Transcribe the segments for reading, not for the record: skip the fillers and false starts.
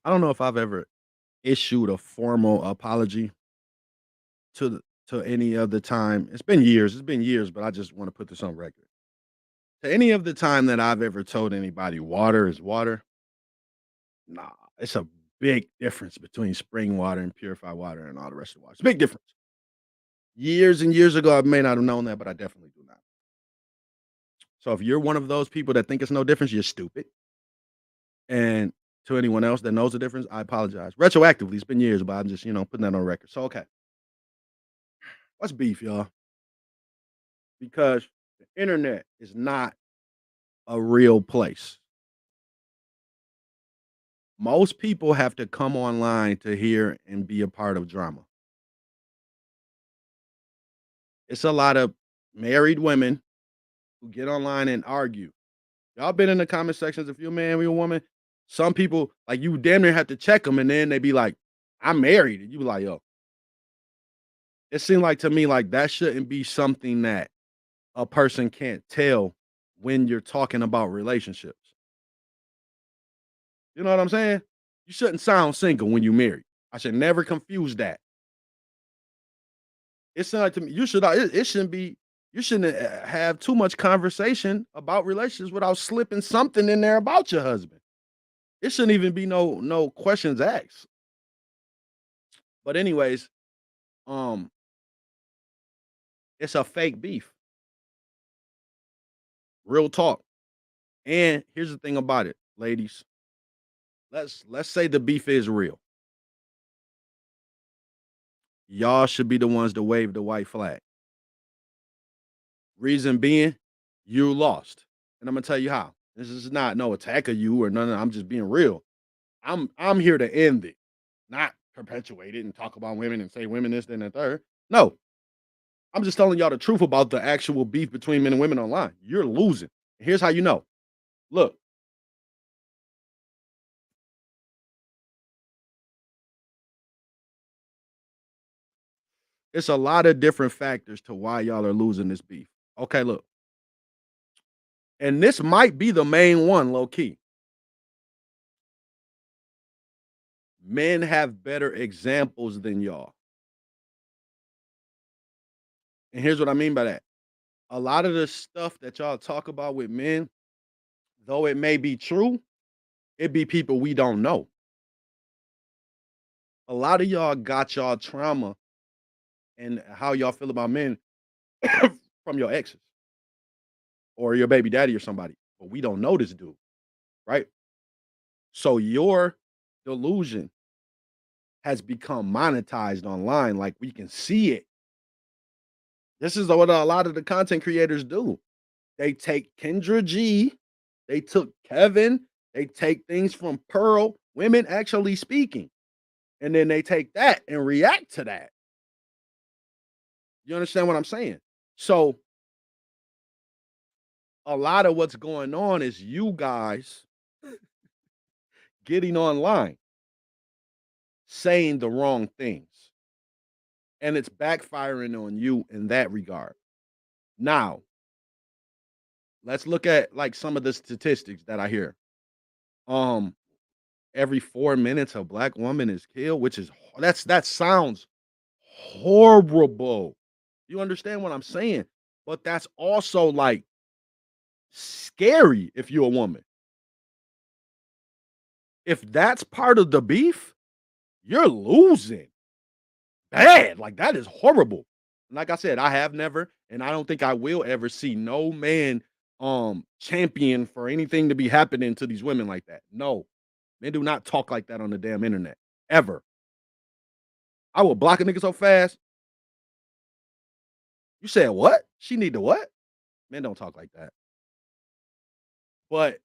I don't know if I've ever issued a formal apology to any of the time. It's been years, but I just want to put this on record. To any of the time that I've ever told anybody water is water, nah, it's a big difference between spring water and purified water and all the rest of the water. It's a big difference. Years and years ago, I may not have known that, but I definitely do now. So if you're one of those people that think it's no difference, you're stupid. And to anyone else that knows the difference, I apologize. Retroactively, it's been years, but I'm just, putting that on record. So, okay, what's beef, y'all? Because the internet is not a real place. Most people have to come online to hear and be a part of drama. It's a lot of married women who get online and argue. Y'all been in the comment sections if you're a man, you're a woman. Some people, like, you damn near have to check them, and then they be like, I'm married. And you be like, yo, it seemed like to me like that shouldn't be something that a person can't tell when you're talking about relationships. You know what I'm saying? You shouldn't sound single when you married. I should never confuse that. It sounds like to me it shouldn't be you shouldn't have too much conversation about relationships without slipping something in there about your husband. It shouldn't even be no questions asked. But anyways, um, it's a fake beef, real talk. And here's the thing about it, ladies. Let's say the beef is real. Y'all should be the ones to wave the white flag. Reason being, you lost. And I'm gonna tell you how. This is not no attack of you or none of I'm just being real. I'm here to end it, not perpetuate it and talk about women and say women this, then and third. No, I'm just telling y'all the truth about the actual beef between men and women online. You're losing. Here's how you know. Look, it's a lot of different factors to why y'all are losing this beef. Okay, look, and this might be the main one, low key. Men have better examples than y'all. And here's what I mean by that. A lot of the stuff that y'all talk about with men, though it may be true, it be people we don't know. A lot of y'all got y'all trauma and how y'all feel about men from your exes or your baby daddy or somebody, but we don't know this dude, right? So your delusion has become monetized online, like we can see it. This is what a lot of the content creators do. They take Kendra G, they took Kevin, they take things from Pearl, women actually speaking, and then they take that and react to that. You understand what I'm saying? So a lot of what's going on is you guys getting online saying the wrong things, and it's backfiring on you in that regard. Now, let's look at like some of the statistics that I hear. Um, every 4 minutes a black woman is killed, which is that sounds horrible. You understand what I'm saying? But that's also like scary if you're a woman. If that's part of the beef, you're losing bad. Like that is horrible. Like I said, I have never, and I don't think I will ever see no man champion for anything to be happening to these women like that. No, men do not talk like that on the damn internet ever. I will block a nigga so fast. You said what? She need to what? Men don't talk like that. But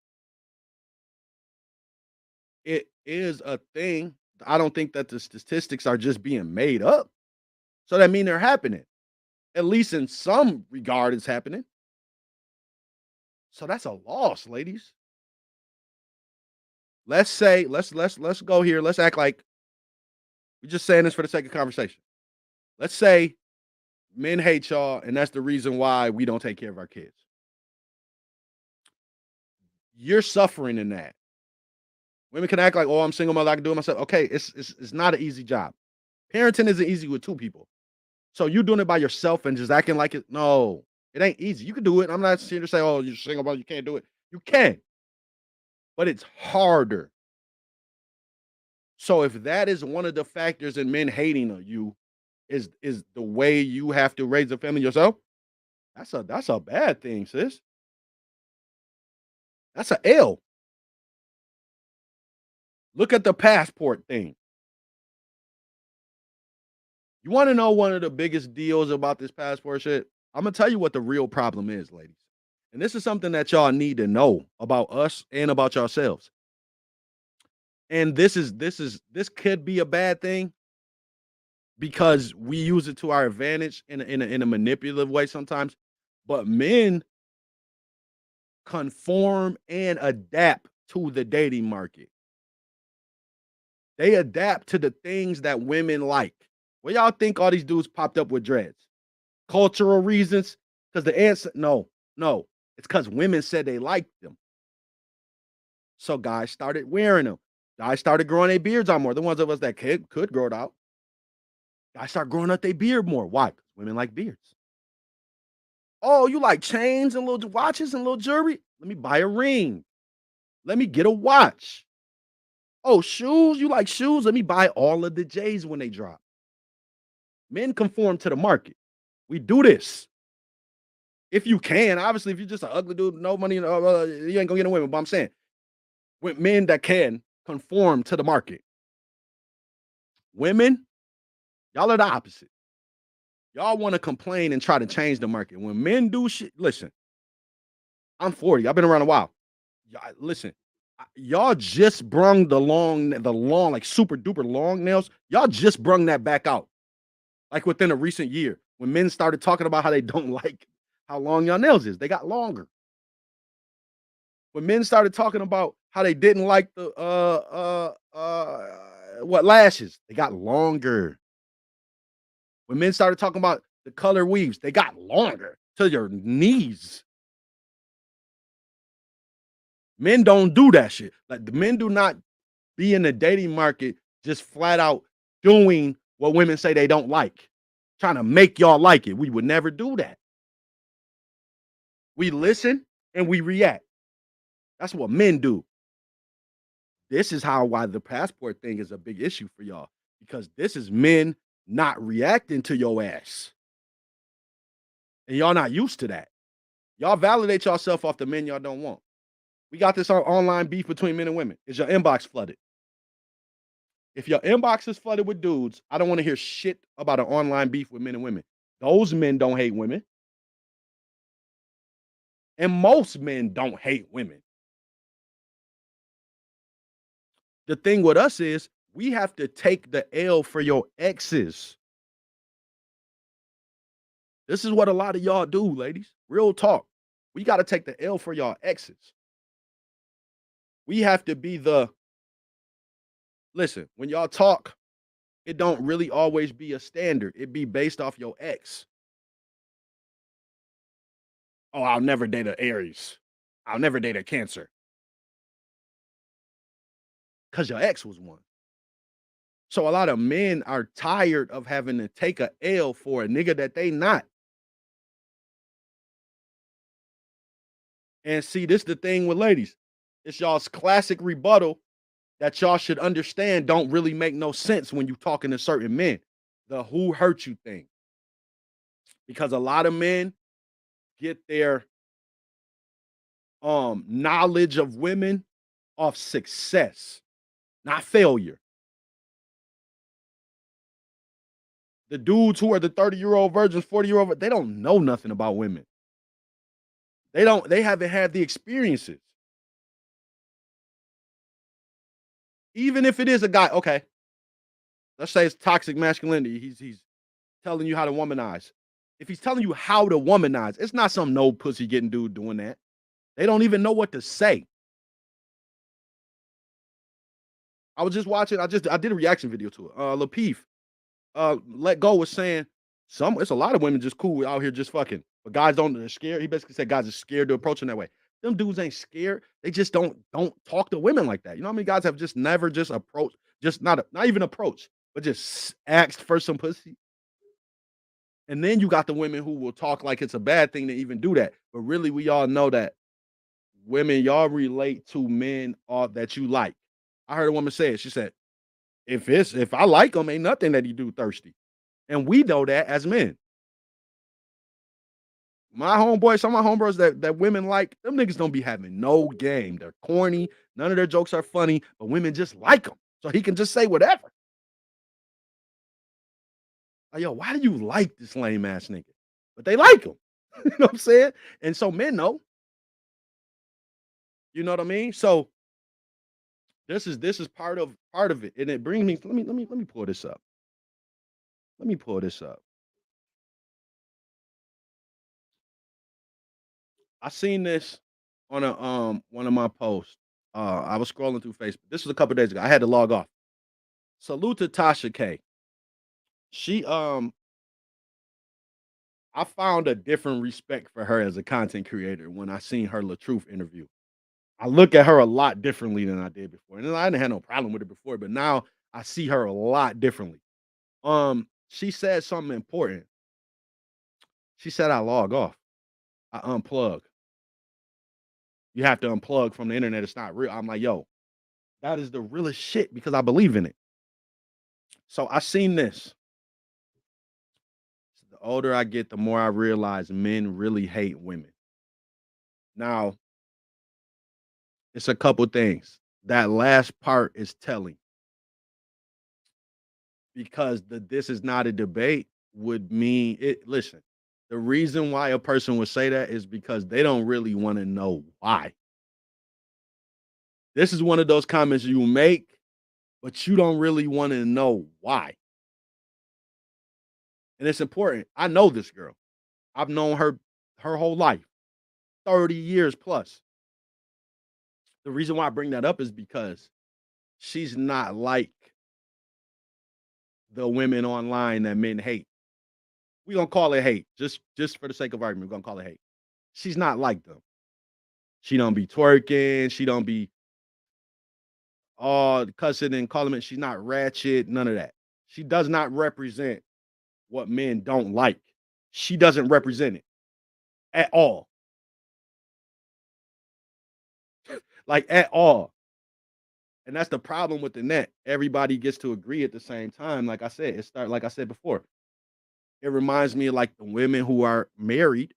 it is a thing. I don't think that the statistics are just being made up. So that mean they're happening. At least in some regard, it's happening. So that's a loss, ladies. Let's say let's go here. Let's act like we're just saying this for the sake of conversation. Let's say men hate y'all, and that's the reason why we don't take care of our kids. You're suffering in that. Women can act like, "Oh, I'm single mother, I can do it myself." Okay, it's not an easy job. Parenting isn't easy with two people. So you doing it by yourself and just acting like it? No, it ain't easy. You can do it. I'm not here to say, "Oh, you're single mother, you can't do it." You can, but it's harder. So if that is one of the factors in men hating on you, is the way you have to raise a family yourself, that's a bad thing, sis. That's a L. Look at the passport thing. You wanna know one of the biggest deals about this passport shit? Imma tell you what the real problem is, ladies. And this is something that y'all need to know about us and about yourselves. And this could be a bad thing because we use it to our advantage in a manipulative way sometimes. But men conform and adapt to the dating market. They adapt to the things that women like. What y'all think all these dudes popped up with dreads? Cultural reasons? Because the answer, no, no. It's because women said they liked them. So guys started wearing them. Guys started growing their beards out more. The ones of us that could grow it out. Guys start growing up their beard more. Why? Because women like beards. Oh, you like chains and little watches and little jewelry? Let me buy a ring. Let me get a watch. Oh, shoes? You like shoes? Let me buy all of the J's when they drop. Men conform to the market. We do this. If you can, obviously, if you're just an ugly dude, no money, you ain't gonna get no women. But I'm saying, with men that can conform to the market, women, y'all are the opposite. Y'all want to complain and try to change the market. When men do shit, listen, I'm 40. I've been around a while. Listen, y'all just brung the long, like super duper long nails. Y'all just brung that back out, like within a recent year, when men started talking about how they don't like how long y'all nails is. They got longer. When men started talking about how they didn't like the what lashes, they got longer. When men started talking about the color weaves, they got longer to your knees. Men don't do that shit. Like the men do not be in the dating market just flat out doing what women say they don't like, trying to make y'all like it. We would never do that. We listen and we react. That's what men do. This is how why the passport thing is a big issue for y'all because this is men not reacting to your ass. And y'all not used to that. Y'all validate yourself off the men y'all don't want. We got this online beef between men and women. Is your inbox flooded? If your inbox is flooded with dudes, I don't want to hear shit about an online beef with men and women. Those men don't hate women. And most men don't hate women. The thing with us is we have to take the L for your exes. This is what a lot of y'all do, ladies. Real talk. We got to take the L for y'all exes. We have to be the listen, when y'all talk, it don't really always be a standard. It be based off your ex. Oh, I'll never date an Aries. I'll never date a Cancer. Because your ex was one. So a lot of men are tired of having to take a L for a nigga that they not. And see, this the thing with ladies. It's y'all's classic rebuttal that y'all should understand don't really make no sense when you talking to certain men. The who hurt you thing. Because a lot of men get their knowledge of women off success, not failure. The dudes who are the 30-year-old virgins, 40-year-old, they don't know nothing about women. They haven't had the experiences. Even if it is a guy, okay, let's say it's toxic masculinity. He's telling you how to womanize. If he's telling you how to womanize, it's not some no pussy getting dude doing that. They don't even know what to say. I was just watching, I did a reaction video to it. Lapeef, Let Go was saying it's a lot of women just cool out here just fucking. But guys don't they're scared. He basically said guys are scared to approach him that way. Them dudes ain't scared. They just don't talk to women like that. You know how many guys have just never just approached, just not even approached, but just asked for some pussy? And then you got the women who will talk like it's a bad thing to even do that. But really, we all know that women, y'all relate to men that you like. I heard a woman say it. She said, if I like him, ain't nothing that he do thirsty. And we know that as men. My homeboys, some of my homebros that women like, them niggas don't be having no game. They're corny. None of their jokes are funny, but women just like them. So he can just say whatever. Like, yo, why do you like this lame ass nigga? But they like him. You know what I'm saying? And so men know, you know what I mean? So this is part of it. And it brings me, let me pull this up. Let me pull this up. I seen this on a one of my posts. I was scrolling through Facebook. This was a couple days ago. I had to log off. Salute to Tasha K. She I found a different respect for her as a content creator when I seen her LaTruth interview. I look at her a lot differently than I did before. And I didn't have no problem with her before, but now I see her a lot differently. She said something important. She said I log off. I unplug. You have to unplug from the internet. It's not real. I'm like, yo, that is the realest shit because I believe in it. So I seen this. The older I get, the more I realize men really hate women. Now, it's a couple things. That last part is telling because this is not a debate would mean it. Listen, the reason why a person would say that is because they don't really want to know why. This is one of those comments you make, but you don't really want to know why. And it's important. I know this girl. I've known her whole life, 30 years plus. The reason why I bring that up is because she's not like the women online that men hate. We gonna call it hate, just for the sake of argument. We're gonna call it hate. She's not like them. She don't be twerking. She don't be all cussing and calling it. She's not ratchet. None of that. She does not represent what men don't like. She doesn't represent it at all, like at all. And that's the problem with the net. Everybody gets to agree at the same time. Like I said, like I said before. It reminds me of like the women who are married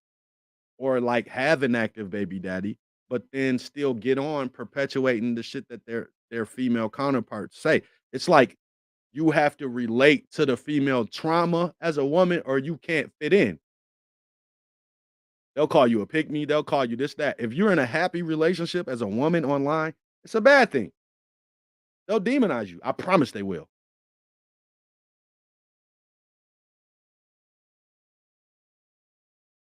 or like have an active baby daddy, but then still get on perpetuating the shit that their female counterparts say. It's like you have to relate to the female trauma as a woman or you can't fit in. They'll call you a pick me, they'll call you this, that. If you're in a happy relationship as a woman online, it's a bad thing. They'll demonize you. I promise they will.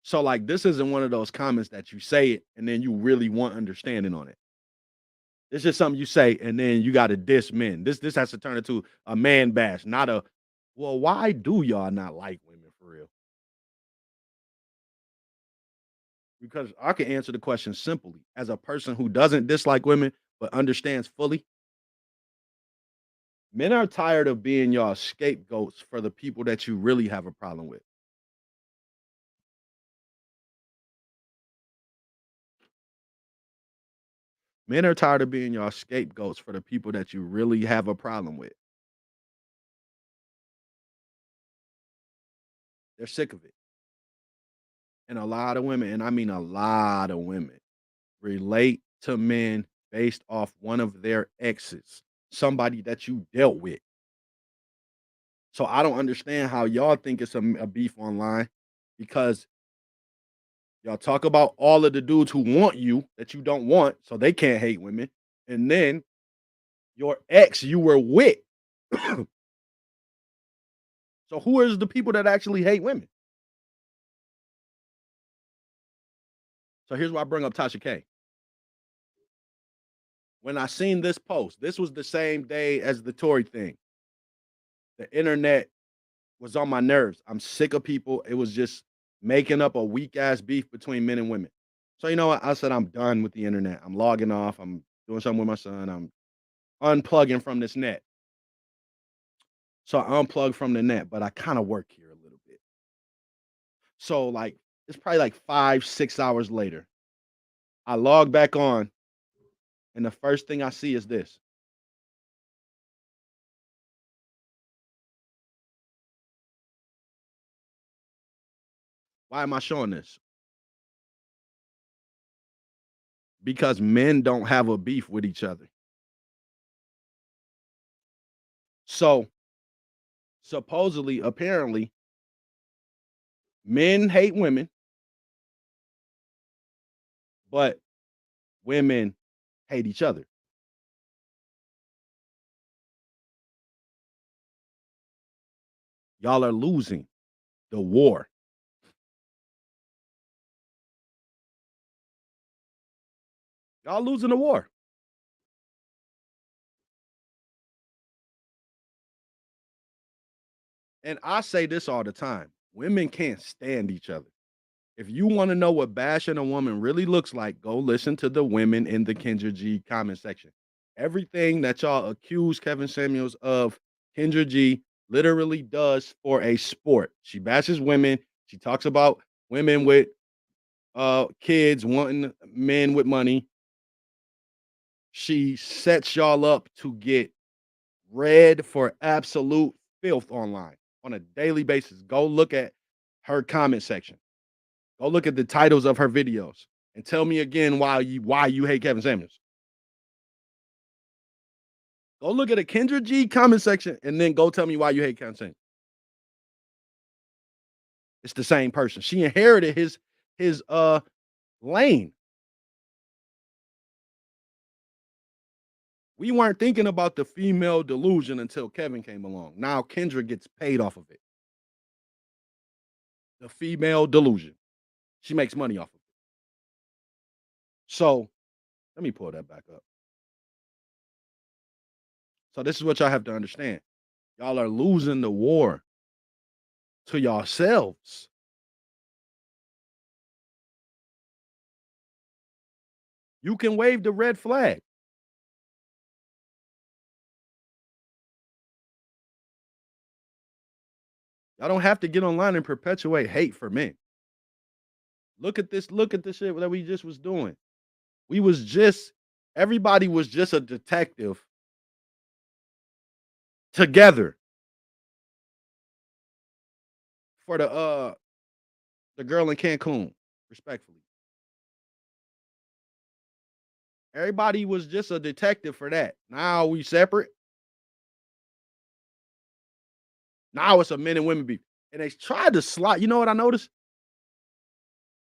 So like this isn't one of those comments that you say it and then you really want understanding on it. It's just something you say, and then you gotta diss men. This has to turn into a man bash, not a, "Well, why do y'all not like women for real?" Because I can answer the question simply. As a person who doesn't dislike women, but understands fully, men are tired of being y'all scapegoats for the people that you really have a problem with. Men are tired of being y'all scapegoats for the people that you really have a problem with. They're sick of it. And a lot of women, and I mean a lot of women, relate to men based off one of their exes, somebody that you dealt with. So I don't understand how y'all think it's a beef online because y'all talk about all of the dudes who want you that you don't want, so they can't hate women. And then your ex you were with. So who is the people that actually hate women? So here's why I bring up Tasha K. When I seen this post, this was the same day as the Tory thing. The internet was on my nerves. I'm sick of people. It was just making up a weak ass beef between men and women. So you know what? I said I'm done with the internet. I'm logging off. I'm doing something with my son. I'm unplugging from this net. So I unplugged from the net, but I kind of work here a little bit. So like it's probably like 5, 6 hours later. I log back on, and the first thing I see is this. Why am I showing this? Because men don't have a beef with each other. So supposedly, apparently, men hate women, but women hate each other. Y'all are losing the war. Y'all losing the war. And I say this all the time. Women can't stand each other. If you want to know what bashing a woman really looks like, go listen to the women in the Kendra G comment section. Everything that y'all accuse Kevin Samuels of, Kendra G literally does for a sport. She bashes women. She talks about women with kids wanting men with money. She sets y'all up to get read for absolute filth online on a daily basis. Go look at her comment section. Go look at the titles of her videos and tell me again why you hate Kevin Samuels. Go look at a Kendra G comment section and then go tell me why you hate Kevin Samuels. It's the same person. She inherited his lane. We weren't thinking about the female delusion until Kevin came along. Now Kendra gets paid off of it. The female delusion. She makes money off of it. So let me pull that back up. So this is what y'all have to understand. Y'all are losing the war to yourselves. You can wave the red flag. Y'all don't have to get online and perpetuate hate for men. Look at this. Look at the shit that we just was doing. We was just everybody was just a detective together for the girl in Cancun, respectfully. Everybody was just a detective for that. Now we separate. Now it's a men and women beef. And they tried to slide. You know what I noticed?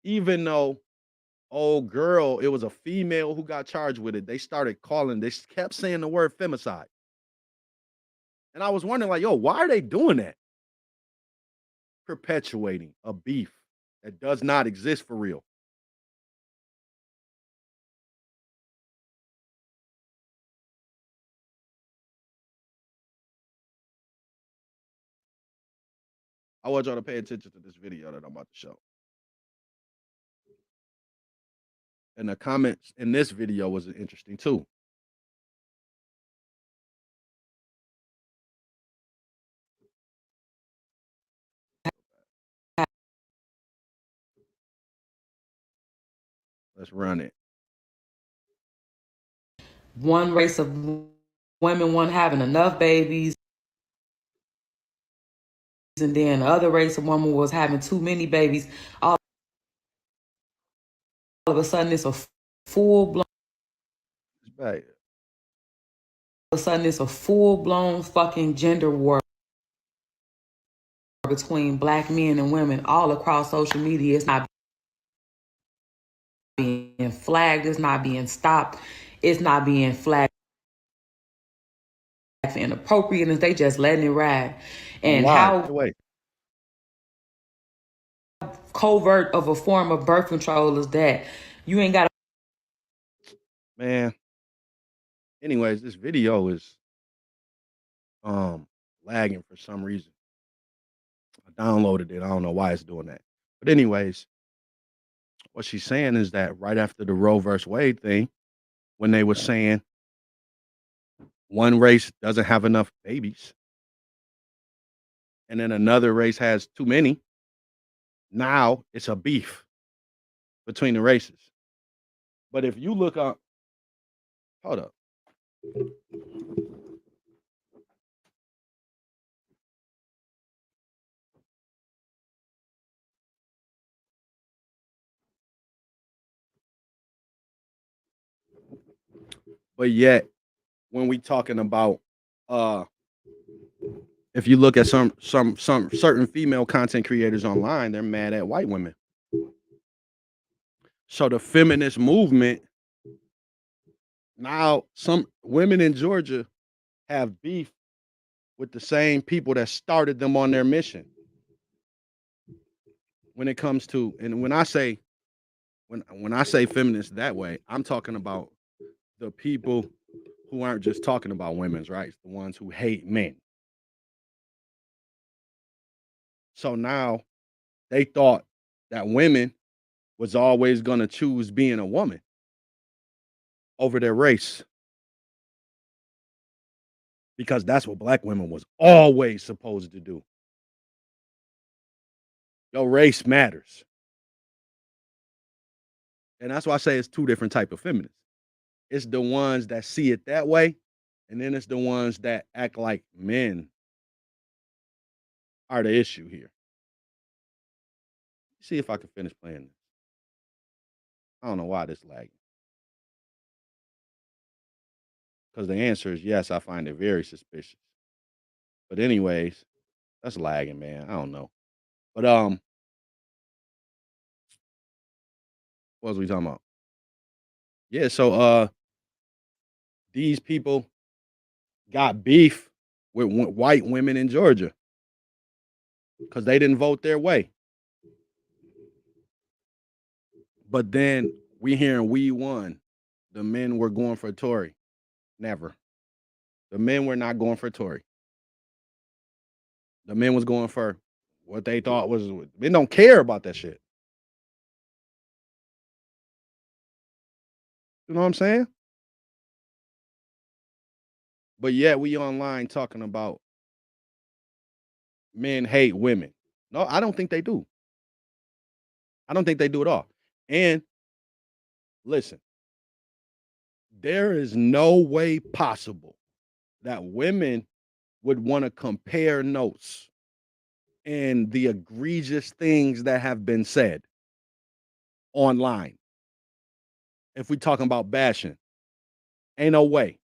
Even though old girl, it was a female who got charged with it. They started calling, they kept saying the word femicide. And I was wondering, like, yo, why are they doing that? Perpetuating a beef that does not exist for real. I want y'all to pay attention to this video that I'm about to show. And the comments in this video was interesting too. Let's run it. One race of women weren't having enough babies, and then the other race of women was having too many babies. All of a sudden, it's a full blown. It's back. All of a sudden, it's a full blown fucking gender war between black men and women all across social media. It's not being flagged. It's not being stopped. It's not being flagged for inappropriateness. They just letting it ride. And And why? how Wait. covert of a form of birth control is that? You ain't got Man. Anyways, this video is lagging for some reason. I downloaded it. I don't know why it's doing that. But anyways, What she's saying is that right after the Roe versus Wade thing, when they were saying one race doesn't have enough babies and then another race has too many, now it's a beef between the races. But if you look up, hold up. But yet, when we talking about, if you look at some certain female content creators online, they're mad at white women. So the feminist movement, now some women in Georgia have beef with the same people that started them on their mission. When it comes to, and when I say feminists that way, I'm talking about the people who aren't just talking about women's rights, the ones who hate men. So now they thought that women was always going to choose being a woman over their race, because that's what black women was always supposed to do. Your race matters. And that's why I say it's two different type of feminists. It's the ones that see it that way, and then it's the ones that act like men are the issue here. See if I can finish playing this. I don't know why this lagging. Because the answer is yes, I find it very suspicious. But anyways, that's lagging, man. I don't know. But what was we talking about? Yeah, so these people got beef with white women in Georgia because they didn't vote their way. But then we hearing we won. The men were going for Tory. Never. The men were not going for Tory. The men was going for what they thought was, men don't care about that shit. You know what I'm saying? But yet we online talking about men hate women. No, I don't think they do. I don't think they do at all. And listen, there is no way possible that women would want to compare notes and the egregious things that have been said online. If we talking about bashing, ain't no way.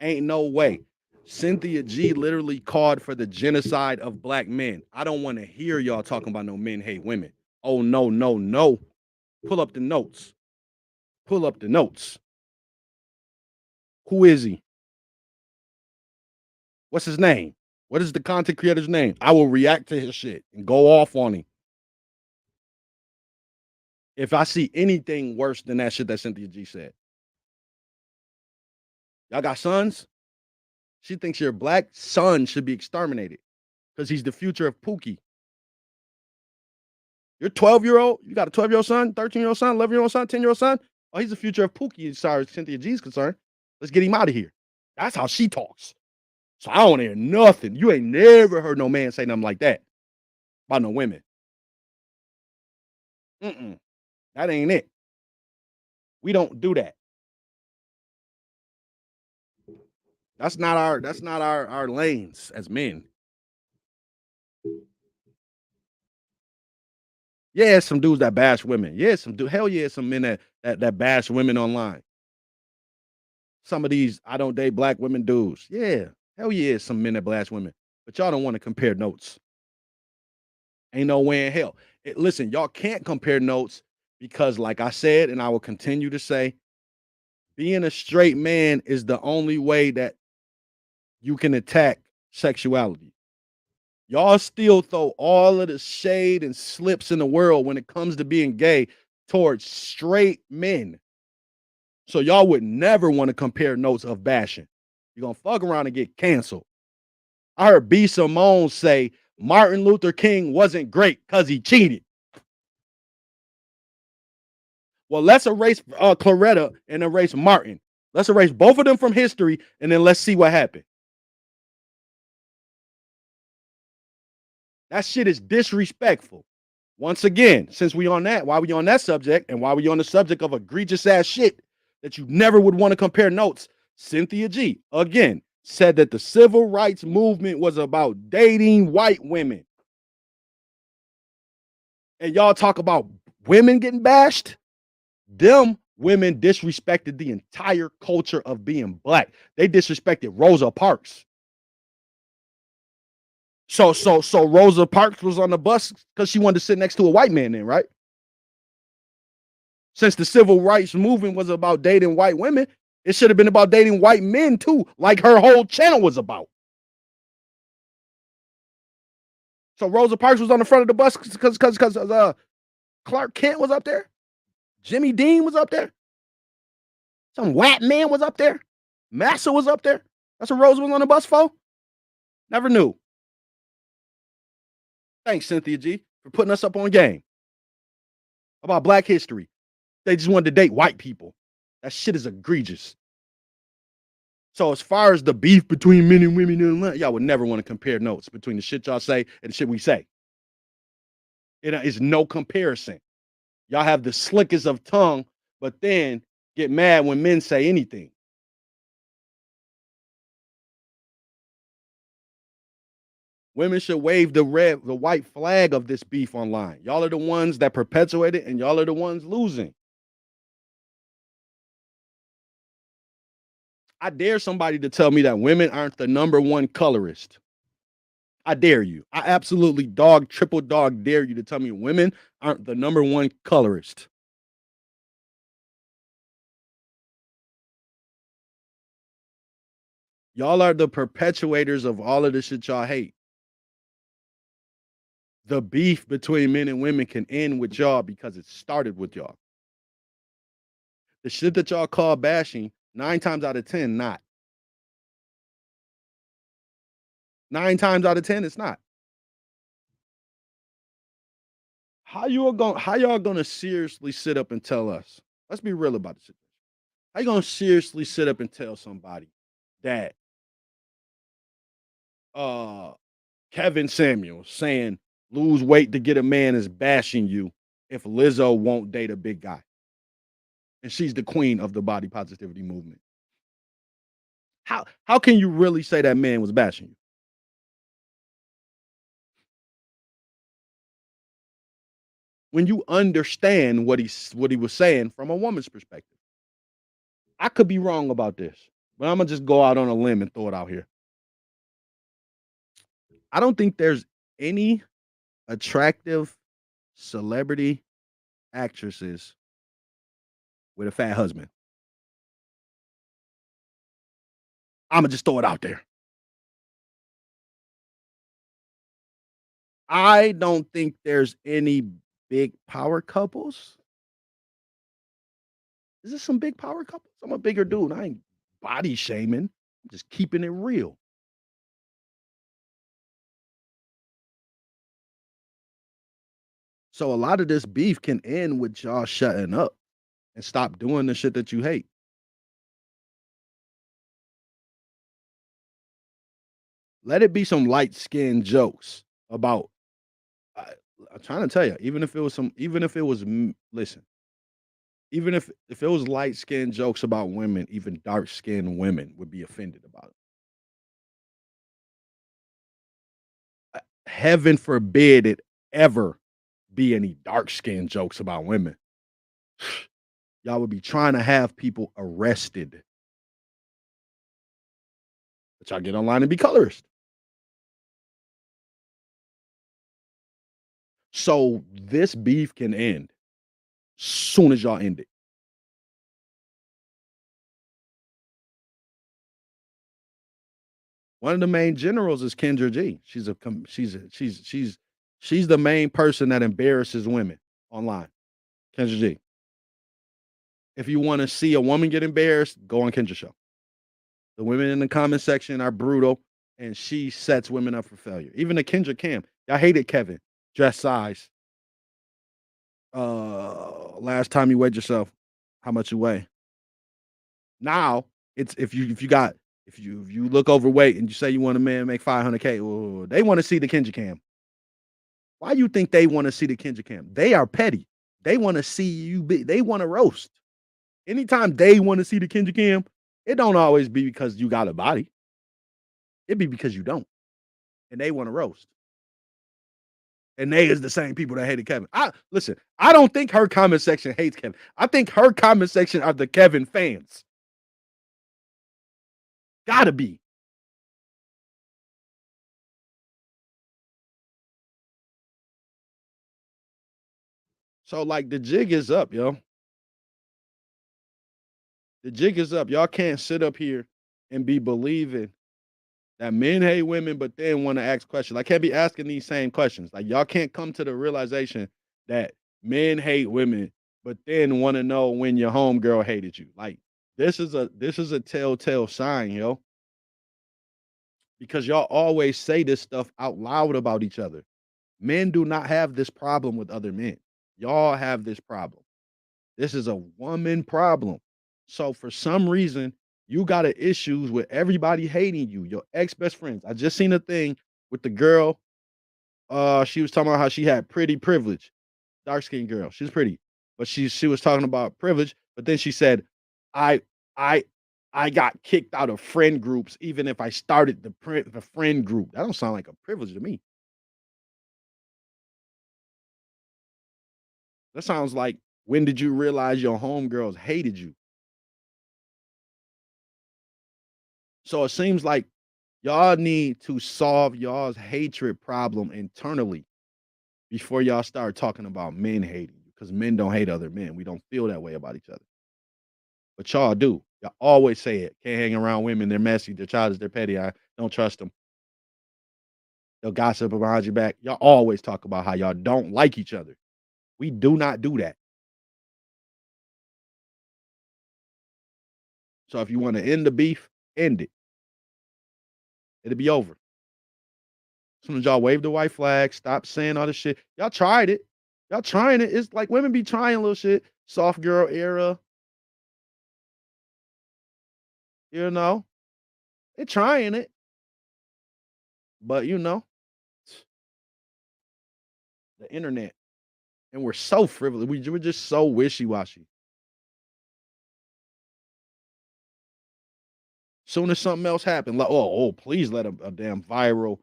Ain't no way. Cynthia G literally called for the genocide of black men. I don't want to hear y'all talking about no men hate women. Oh, no, no, no. Pull up the notes. Pull up the notes. Who is he? What's his name? What is the content creator's name? I will react to his shit and go off on him if I see anything worse than that shit that Cynthia G said. Y'all got sons? She thinks your black son should be exterminated because he's the future of Pookie. You're 12-year-old, you got a 12-year-old son, 13-year-old son, 11-year-old son, 10-year-old son. Oh, he's the future of Pookie, as far as Cynthia G's concerned. Let's get him out of here. That's how she talks. So I don't want to hear nothing. You ain't never heard no man say nothing like that about no women. That ain't it. We don't do that. That's not our lanes as men. Yeah, some dudes that bash women. Yeah, hell yeah, some men that bash women online. Some of these I don't date black women dudes. Yeah, hell yeah, some men that bash women. But y'all don't want to compare notes. Ain't no way in hell. Listen, y'all can't compare notes because, like I said, and I will continue to say, being a straight man is the only way that you can attack sexuality. Y'all still throw all of the shade and slips in the world when it comes to being gay towards straight men. So y'all would never want to compare notes of bashing. You're going to fuck around and get canceled. I heard B. Simone say Martin Luther King wasn't great because he cheated. Well, let's erase Claretta and erase Martin. Let's erase both of them from history, and then let's see what happened. That shit is disrespectful. Once again, since we on that, while we on that subject, and while we on the subject of egregious ass shit that you never would want to compare notes, Cynthia G again said that the civil rights movement was about dating white women. And y'all talk about women getting bashed. Them women disrespected the entire culture of being black. They disrespected Rosa Parks. So Rosa Parks was on the bus because she wanted to sit next to a white man then, right? Since the civil rights movement was about dating white women, it should have been about dating white men too, like her whole channel was about. So Rosa Parks was on the front of the bus because Clark Kent was up there. Jimmy Dean was up there. Some white man was up there. Massa was up there. That's what Rosa was on the bus for. Never knew. Thanks, Cynthia G, for putting us up on game about black history. They just wanted to date white people. That shit is egregious. So as far as the beef between men and women, y'all would never want to compare notes between the shit y'all say and the shit we say. It is no comparison. Y'all have the slickest of tongue, but then get mad when men say anything. Women should wave the white flag of this beef online. Y'all are the ones that perpetuate it, and y'all are the ones losing. I dare somebody to tell me that women aren't the number one colorist. I dare you. I absolutely triple dog dare you to tell me women aren't the number one colorist. Y'all are the perpetuators of all of the shit y'all hate. The beef between men and women can end with y'all because it started with y'all. The shit that y'all call bashing, 9 times out of 10, not. 9 times out of 10, it's not. How y'all gonna seriously sit up and tell us? Let's be real about this. How you gonna seriously sit up and tell somebody that Kevin Samuels saying lose weight to get a man is bashing you if Lizzo won't date a big guy? And she's the queen of the body positivity movement. How can you really say that man was bashing you? When you understand what he was saying from a woman's perspective. I could be wrong about this, but I'm gonna just go out on a limb and throw it out here. I don't think there's any attractive celebrity actresses with a fat husband. I'm gonna just throw it out there. I don't think there's any big power couples. Is there some big power couples? I'm a bigger dude. I ain't body shaming. I'm just keeping it real. So a lot of this beef can end with y'all shutting up and stop doing the shit that you hate. Let it be some light skinned jokes about. I, I'm trying to tell you, even if it was listen, even if it was light skinned jokes about women, even dark skinned women would be offended about it. Heaven forbid it ever be any dark skinned jokes about women. Y'all would be trying to have people arrested. But y'all get online and be colorist. So this beef can end soon as y'all end it. One of the main generals is Kendra G. She's the main person that embarrasses women online. Kendra G. If you want to see a woman get embarrassed, go on Kendra's show. The women in the comment section are brutal, and she sets women up for failure. Even the Kendra Cam. Y'all hated Kevin. Dress size. Last time you weighed yourself, how much you weigh? Now, it's if you look overweight and you say you want a man make 500K, ooh, they wanna see the Kendrick cam. Why you think they wanna see the Kendrick cam? They are petty. They wanna see you be they wanna roast. Anytime they wanna see the Kendrick cam, it don't always be because you got a body. It be because you don't, and they wanna roast. And they is the same people that hated Kevin. I don't think her comment section hates Kevin. I think her comment section are the Kevin fans. Gotta be. So like the jig is up, yo. The jig is up. Y'all can't sit up here and be believing that men hate women, but then want to ask questions. Like, can't be asking these same questions. Like, y'all can't come to the realization that men hate women, but then want to know when your homegirl hated you. Like, this is a telltale sign, yo. Because y'all always say this stuff out loud about each other. Men do not have this problem with other men. Y'all have this problem. This is a woman problem. So for some reason, you got a issues with everybody hating you, your ex-best friends. I just seen a thing with the girl. She was talking about how she had pretty privilege, dark-skinned girl. She's pretty, but she was talking about privilege. But then she said, "I I I got kicked out of friend groups, even if I started the friend group." That don't sound like a privilege to me. That sounds like, when did you realize your homegirls hated you? So it seems like y'all need to solve y'all's hatred problem internally before y'all start talking about men hating you, because men don't hate other men. We don't feel that way about each other. But y'all do. Y'all always say it. Can't hang around women. They're messy. They're childish. They're petty. I don't trust them. They'll gossip behind your back. Y'all always talk about how y'all don't like each other. We do not do that. So if you want to end the beef, end it. It'll be over. As soon as y'all wave the white flag, stop saying all this shit. Y'all tried it. Y'all trying it. It's like women be trying little shit. Soft girl era, you know. They trying it. But the internet. And we're so frivolous. We're just so wishy-washy. Soon as something else happened, like, oh, please let a damn viral.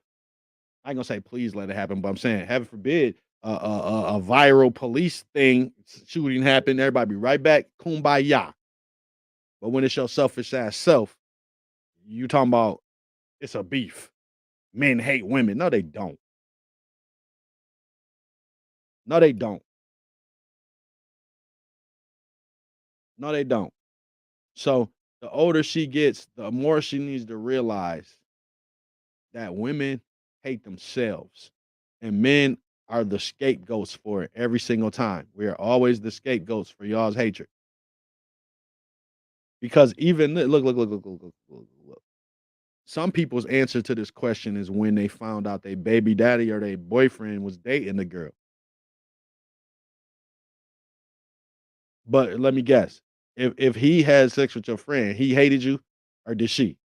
I ain't gonna say please let it happen, but I'm saying, heaven forbid, a viral police thing shooting happened. Everybody be right back, kumbaya. But when it's your selfish ass self, you talking about it's a beef. Men hate women. No, they don't. No, they don't. No, they don't. So the older she gets, the more she needs to realize that women hate themselves and men are the scapegoats for it every single time. We are always the scapegoats for y'all's hatred. Because even look. Some people's answer to this question is when they found out their baby daddy or their boyfriend was dating the girl. But let me guess, if he had sex with your friend, he hated you, or did she?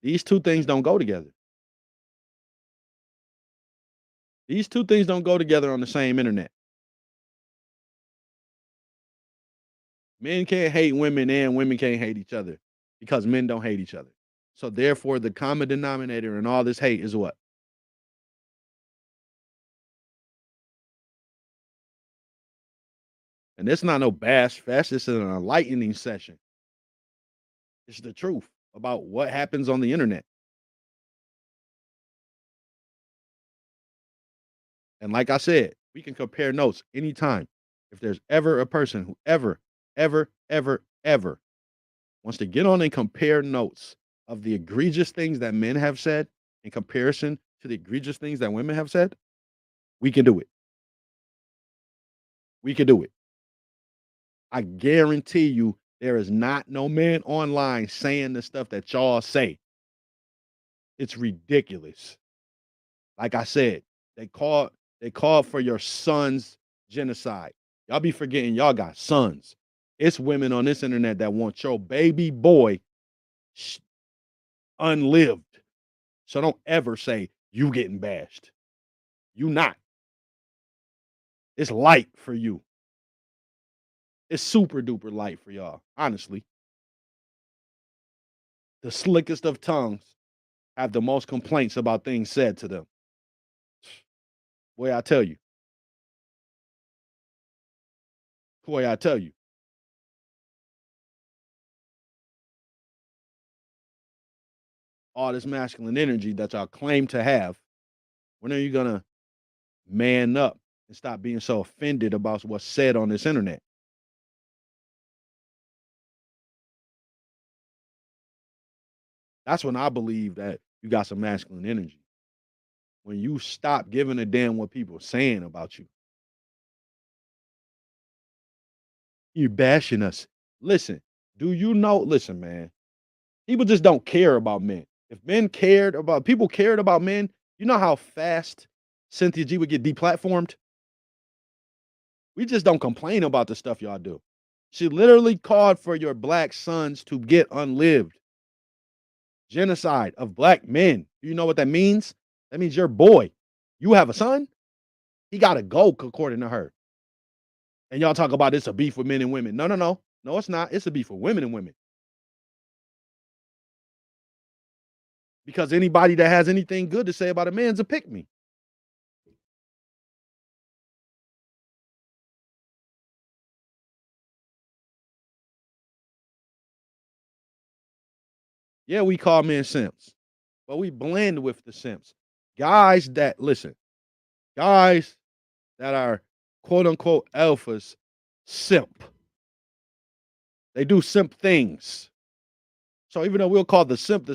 These 2 things don't go together. These 2 things don't go together on the same internet. Men can't hate women and women can't hate each other because men don't hate each other. So therefore, the common denominator in all this hate is what? And it's not no bash fest. It's an enlightening session. It's the truth about what happens on the internet. And like I said, we can compare notes anytime. If there's ever a person who ever wants to get on and compare notes of the egregious things that men have said in comparison to the egregious things that women have said, we can do it. We can do it. I guarantee you there is not no man online saying the stuff that y'all say. It's ridiculous. Like I said, they called They called for your son's genocide. Y'all be forgetting y'all got sons. It's women on this internet that want your baby boy sh- unlived. So don't ever say you getting bashed. You not. It's light for you. It's super duper light for y'all, honestly. The slickest of tongues have the most complaints about things said to them. Boy, I tell you. Boy, I tell you. All this masculine energy that y'all claim to have, when are you gonna man up and stop being so offended about what's said on this internet? That's when I believe that you got some masculine energy. When you stop giving a damn what people are saying about you. You bashing us. Listen, do you know? Listen, man. People just don't care about men. If men cared about people cared about men, you know how fast Cynthia G would get deplatformed? We just don't complain about the stuff y'all do. She literally called for your black sons to get unlived. Genocide of black men. Do you know what that means? That means your boy. You have a son? He gotta go, according to her. And y'all talk about it's a beef with men and women. No, no, no. No, it's not. It's a beef with women and women. Because anybody that has anything good to say about a man's a pick me. Yeah, we call men simps, but we blend with the simps. Guys that listen, guys that are quote unquote alphas simp. They do simp things. So even though we'll call the simp,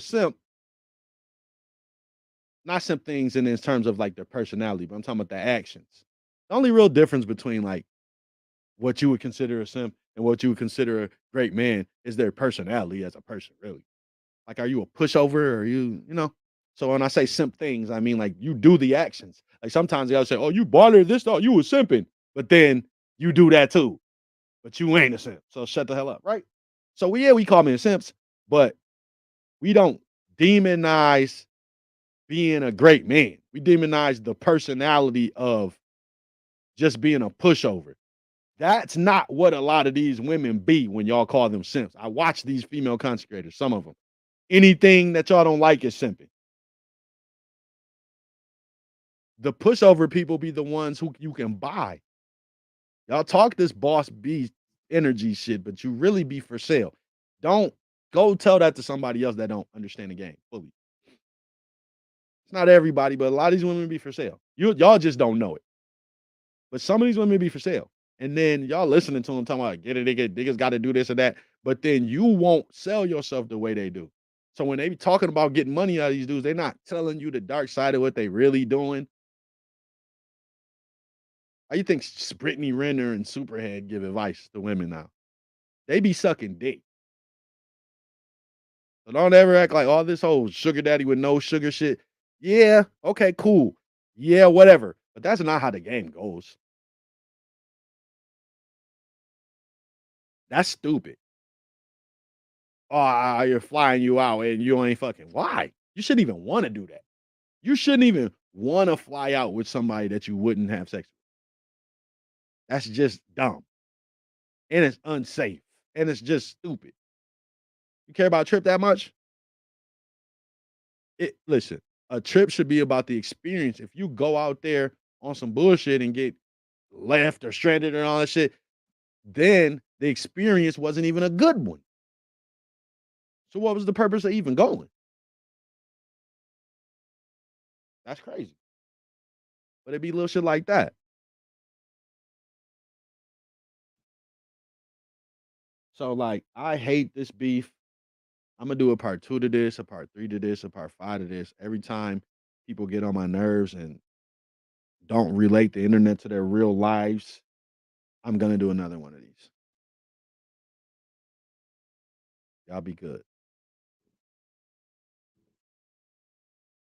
not simp things in terms of like their personality, but I'm talking about the actions. The only real difference between like what you would consider a simp and what you would consider a great man is their personality as a person, really. Like, are you a pushover? Or are you know? So when I say simp things, I mean like you do the actions. Like sometimes they'll say, "Oh, you bought her this, oh, you was simping," but then you do that too. But you ain't a simp, so shut the hell up, right? So we call men simps, but we don't demonize being a great man. We demonize the personality of just being a pushover. That's not what a lot of these women be when y'all call them simps. I watch these female content creators, some of them. Anything that y'all don't like is simping. The pushover people be the ones who you can buy. Y'all talk this boss B energy shit, but you really be for sale. Don't go tell that to somebody else that don't understand the game fully. It's not everybody, but a lot of these women be for sale. Y'all just don't know it. But some of these women be for sale. And then y'all listening to them talking about get it, niggas got to do this or that. But then you won't sell yourself the way they do. So when they be talking about getting money out of these dudes, they're not telling you the dark side of what they really doing. How you think Brittany Renner and Superhead give advice to women now? They be sucking dick. So don't ever act like all this whole sugar daddy with no sugar shit. Yeah, okay, cool. Yeah, whatever. But that's not how the game goes. That's stupid. Oh, you're flying you out and you ain't fucking. Why? You shouldn't even want to do that. You shouldn't even want to fly out with somebody that you wouldn't have sex with. That's just dumb. And it's unsafe. And it's just stupid. You care about a trip that much? Listen, a trip should be about the experience. If you go out there on some bullshit and get left or stranded and all that shit, then the experience wasn't even a good one. So what was the purpose of even going? That's crazy. But it'd be little shit like that. So like I hate this beef. I'm gonna do a part 2 to this, a part 3 to this, a part 5 to this. Every time people get on my nerves and don't relate the internet to their real lives, I'm gonna do another one of these. Y'all be good.